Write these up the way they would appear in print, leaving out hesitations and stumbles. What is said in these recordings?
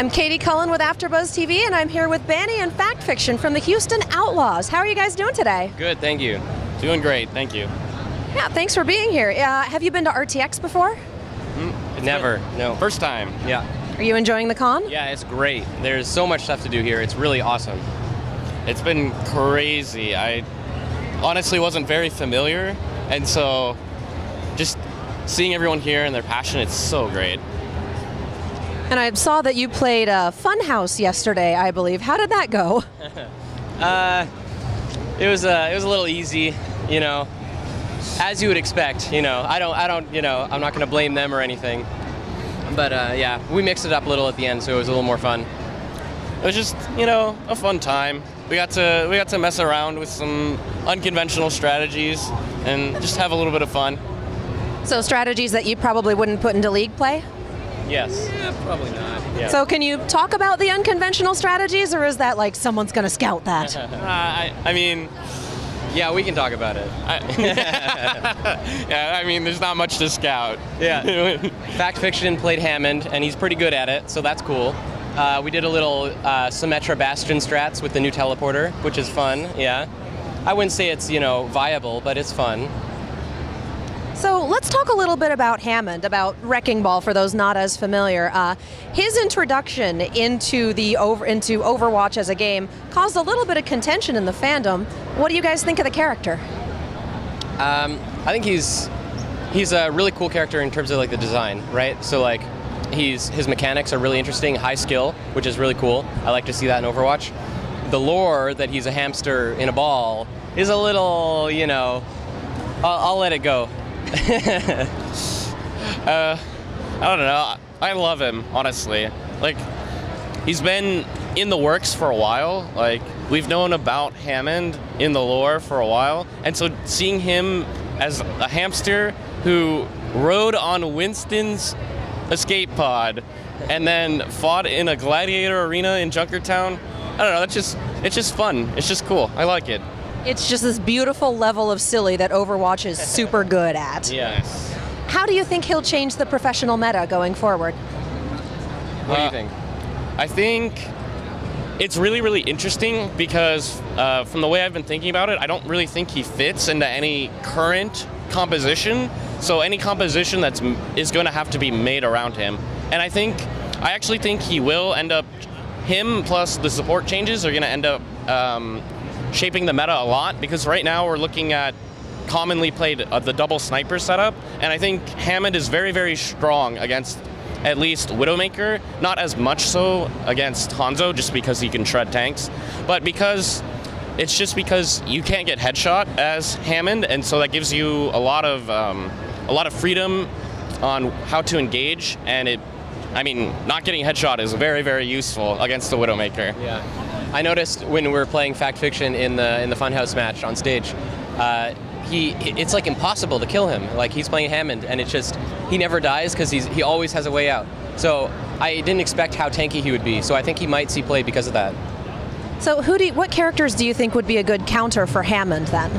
I'm Katie Cullen with AfterBuzz TV, and I'm here with Bani and Fact Fiction from the Houston Outlaws. How are you guys doing today? Good, thank you. Doing great, thank you. Yeah, thanks for being here. Have you been to RTX before? Never, no. First time, yeah. Are you enjoying the con? Yeah, it's great. There's so much stuff to do here. It's really awesome. It's been crazy. I honestly wasn't very familiar, and so just seeing everyone here and their passion, it's so great. And I saw that you played Funhouse yesterday, I believe. How did that go? It was a little easy, you know, as you would expect. You know, I don't, you know, I'm not going to blame them or anything. But yeah, we mixed it up a little at the end, so it was a little more fun. It was just, you know, a fun time. We got to mess around with some unconventional strategies and just have a little bit of fun. So strategies that you probably wouldn't put into league play? Yes. Probably not. Yeah. So can you talk about the unconventional strategies, or is that like someone's going to scout that? I mean, yeah, we can talk about it. Yeah, I mean, there's not much to scout. Yeah. Fact Fiction played Hammond, and he's pretty good at it, so that's cool. We did a little Symetra Bastion strats with the new teleporter, which is fun, yeah. I wouldn't say it's, you know, viable, but it's fun. So let's talk a little bit about Hammond, about Wrecking Ball, for those not as familiar. His introduction into Overwatch as a game caused a little bit of contention in the fandom. What do you guys think of the character? I think he's a really cool character in terms of like the design, right? So like his mechanics are really interesting, high skill, which is really cool. I like to see that in Overwatch. The lore that he's a hamster in a ball is a little, you know, I'll let it go. I don't know. I love him, honestly. Like, he's been in the works for a while. Like, we've known about Hammond in the lore for a while, and so seeing him as a hamster who rode on Winston's escape pod and then fought in a gladiator arena in Junkertown, I don't know. It's just fun. It's just cool. I like it. It's just this beautiful level of silly that Overwatch is super good at. Yes. How do you think he'll change the professional meta going forward? What do you think? I think it's really, really interesting because from the way I've been thinking about it, I don't really think he fits into any current composition. So any composition is going to have to be made around him. And I actually think he will end up, him plus the support changes are going to end up shaping the meta a lot, because right now we're looking at commonly played the double sniper setup, and I think Hammond is very, very strong against at least Widowmaker, not as much so against Hanzo just because he can shred tanks, but because you can't get headshot as Hammond, and so that gives you a lot of freedom on how to engage, and I mean, not getting headshot is very, very useful against the Widowmaker. Yeah. I noticed when we were playing Fact Fiction in the Funhouse match on stage, it's like impossible to kill him. Like, he's playing Hammond, and it's just, he never dies because he always has a way out. So I didn't expect how tanky he would be, so I think he might see play because of that. So what characters do you think would be a good counter for Hammond then?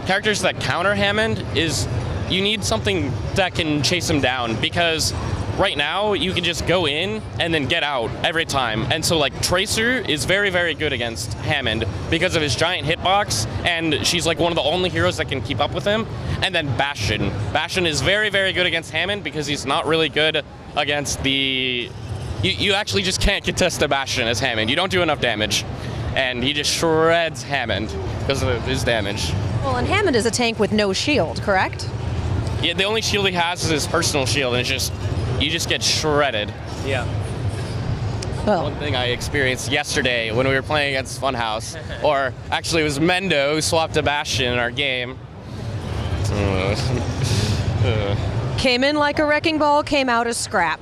Characters that counter Hammond is, you need something that can chase him down, because right now you can just go in and then get out every time. And so like Tracer is very, very good against Hammond because of his giant hitbox, and she's like one of the only heroes that can keep up with him. And then Bastion. Bastion is very, very good against Hammond because he's not really good against the... You actually just can't contest a Bastion as Hammond. You don't do enough damage. And he just shreds Hammond because of his damage. Well, and Hammond is a tank with no shield, correct? Yeah, the only shield he has is his personal shield, and you just get shredded. Yeah. Well, one thing I experienced yesterday when we were playing against Funhouse, or actually it was Mendo who swapped a Bastion in our game. Came in like a wrecking ball, came out as scrap.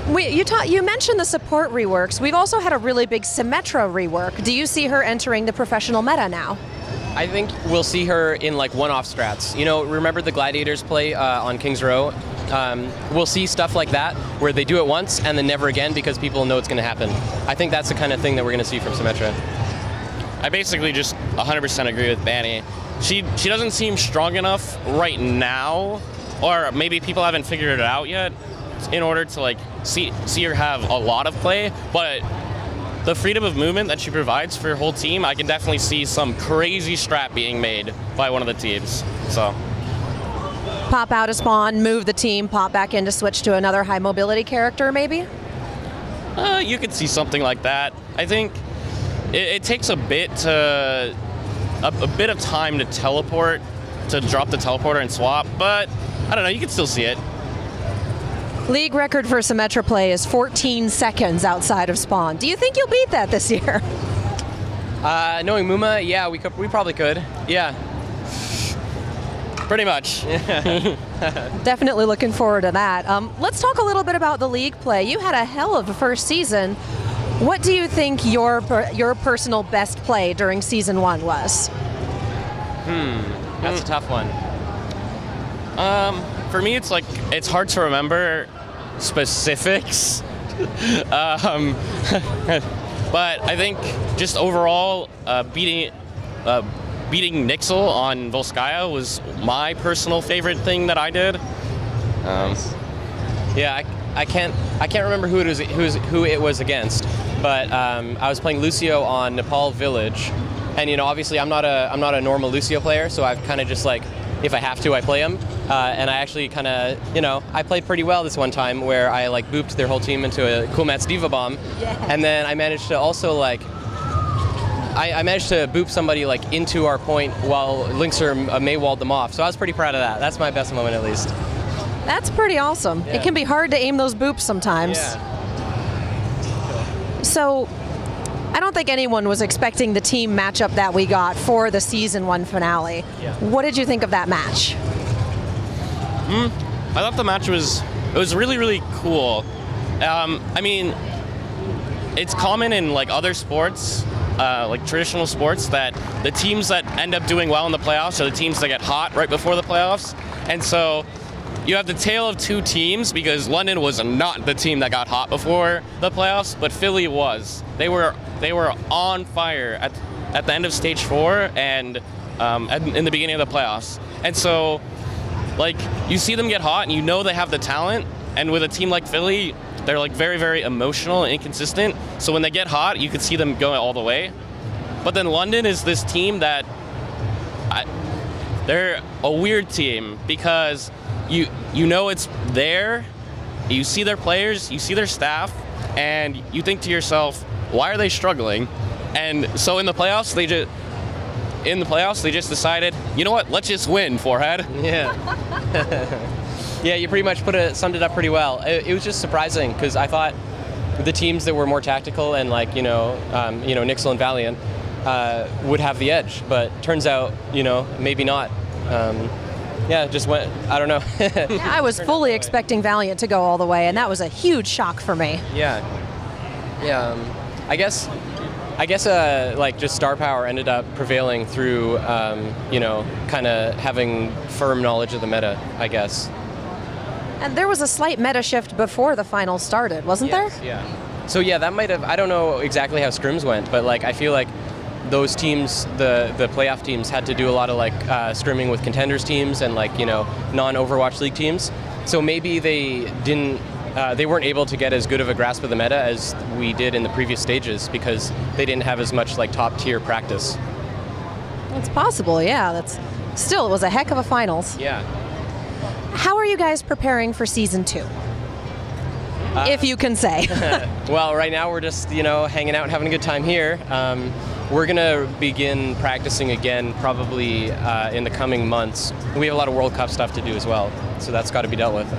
You mentioned the support reworks. We've also had a really big Symetra rework. Do you see her entering the professional meta now? I think we'll see her in like one-off strats. You know, remember the Gladiators play on King's Row? We'll see stuff like that where they do it once and then never again because people know it's going to happen. I think that's the kind of thing that we're going to see from Symetra. I basically just 100% agree with Bani. She doesn't seem strong enough right now, or maybe people haven't figured it out yet, in order to like see her have a lot of play, but the freedom of movement that she provides for her whole team, I can definitely see some crazy strat being made by one of the teams. So. Pop out a spawn, move the team, pop back in to switch to another high mobility character, maybe? You could see something like that. I think it takes a bit of time to teleport, to drop the teleporter and swap, but I don't know, you can still see it. League record for Symetra play is 14 seconds outside of spawn. Do you think you'll beat that this year? Knowing Muma, yeah, we probably could. Yeah. Pretty much. Definitely looking forward to that. Let's talk a little bit about the league play. You had a hell of a first season. What do you think your personal best play during season 1 was? That's a tough one. For me, it's hard to remember specifics. But I think just overall, beating Nixel on Volskaya was my personal favorite thing that I did. Yeah, I can't remember who it was against, but I was playing Lucio on Nepal Village, and obviously I'm not a normal Lucio player, so I've kind of just like, if I have to, I play him, and I actually kind of I played pretty well this one time where I like booped their whole team into a Cool Mats Diva Bomb, and then I managed to also like. I managed to boop somebody like into our point while Linkser May-walled them off. So I was pretty proud of that. That's my best moment, at least. That's pretty awesome. Yeah. It can be hard to aim those boops sometimes. Yeah. So I don't think anyone was expecting the team matchup that we got for the season 1 finale. Yeah. What did you think of that match? I thought the match was really, really cool. I mean, it's common in like other sports, like traditional sports, that the teams that end up doing well in the playoffs are the teams that get hot right before the playoffs. And so you have the tale of two teams, because London was not the team that got hot before the playoffs, but Philly was. They were on fire at the end of stage 4 and in the beginning of the playoffs. And so like you see them get hot and you know they have the talent, and with a team like Philly, they're like very, very emotional and inconsistent. So when they get hot, you can see them going all the way. But then London is this team that they're a weird team, because you know it's there, you see their players, you see their staff, and you think to yourself, why are they struggling? And so in the playoffs, they just decided, you know what, let's just win, forehead. Yeah. Yeah, you pretty much summed it up pretty well. It was just surprising, because I thought the teams that were more tactical and like Nixel and Valiant would have the edge, but turns out maybe not. Yeah, just went. I don't know. Yeah, I was fully expecting Valiant to go all the way, and that was a huge shock for me. Yeah. Yeah. I guess like just star power ended up prevailing through kind of having firm knowledge of the meta, I guess. And there was a slight meta shift before the finals started, wasn't there? Yeah. So yeah, that might have, I don't know exactly how scrims went, but like I feel like those teams, the playoff teams, had to do a lot of like scrimming with contenders teams and like non-Overwatch League teams. So maybe they weren't able to get as good of a grasp of the meta as we did in the previous stages, because they didn't have as much like top tier practice. It's possible, yeah. It was a heck of a finals. Yeah. How are you guys preparing for season 2? If you can say. Well, right now we're just hanging out and having a good time here. We're gonna begin practicing again probably in the coming months. We have a lot of World Cup stuff to do as well, so that's got to be dealt with.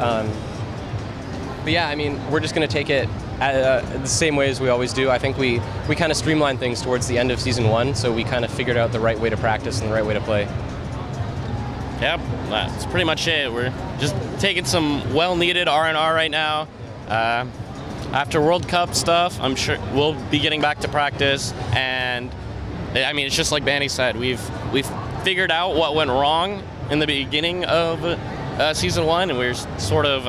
But yeah, I mean, we're just gonna take it the same way as we always do. I think we kind of streamlined things towards the end of season 1, so we kind of figured out the right way to practice and the right way to play. Yep, that's pretty much it. We're just taking some well-needed R&R right now. After World Cup stuff, I'm sure we'll be getting back to practice, and I mean, it's just like Bani said, we've figured out what went wrong in the beginning of season 1, and we're sort of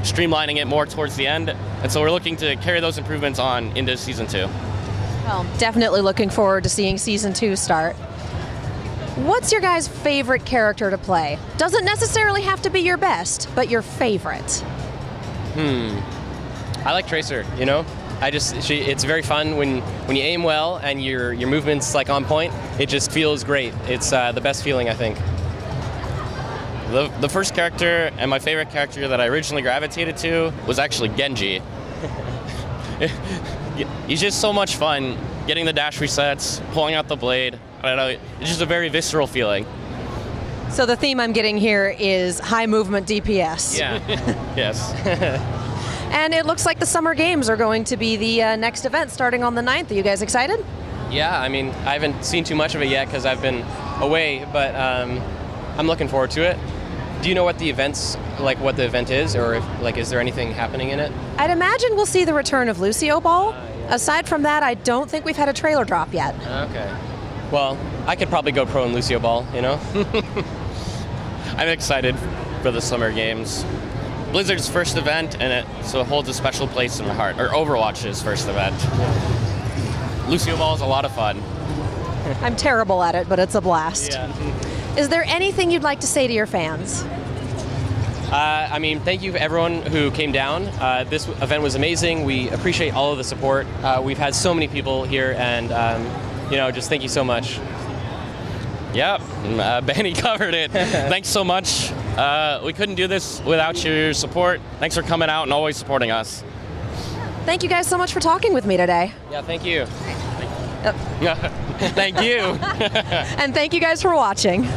streamlining it more towards the end, and so we're looking to carry those improvements on into season 2. Well, definitely looking forward to seeing season 2 start. What's your guys' favorite character to play? Doesn't necessarily have to be your best, but your favorite. I like Tracer, you know? It's very fun when you aim well and your movement's like on point. It just feels great. It's the best feeling, I think. The first character and my favorite character that I originally gravitated to was actually Genji. He's just so much fun. Getting the dash resets, pulling out the blade. I don't know, it's just a very visceral feeling. So the theme I'm getting here is high movement DPS. Yeah, yes. And it looks like the Summer Games are going to be the next event starting on the 9th. Are you guys excited? Yeah, I mean, I haven't seen too much of it yet because I've been away, but I'm looking forward to it. Do you know what the event is, or is there anything happening in it? I'd imagine we'll see the return of Lucio Ball. Aside from that, I don't think we've had a trailer drop yet. Okay. Well, I could probably go pro in Lucio Ball, you know? I'm excited for the Summer Games. Blizzard's first event, and so it holds a special place in my heart. Or Overwatch's first event. Lucio Ball is a lot of fun. I'm terrible at it, but it's a blast. Yeah. Is there anything you'd like to say to your fans? I mean, thank you everyone who came down. This event was amazing. We appreciate all of the support. We've had so many people here, and just thank you so much. Yep, Bani covered it. Thanks so much. We couldn't do this without your support. Thanks for coming out and always supporting us. Thank you guys so much for talking with me today. Yeah, thank you. Thank you. And thank you guys for watching.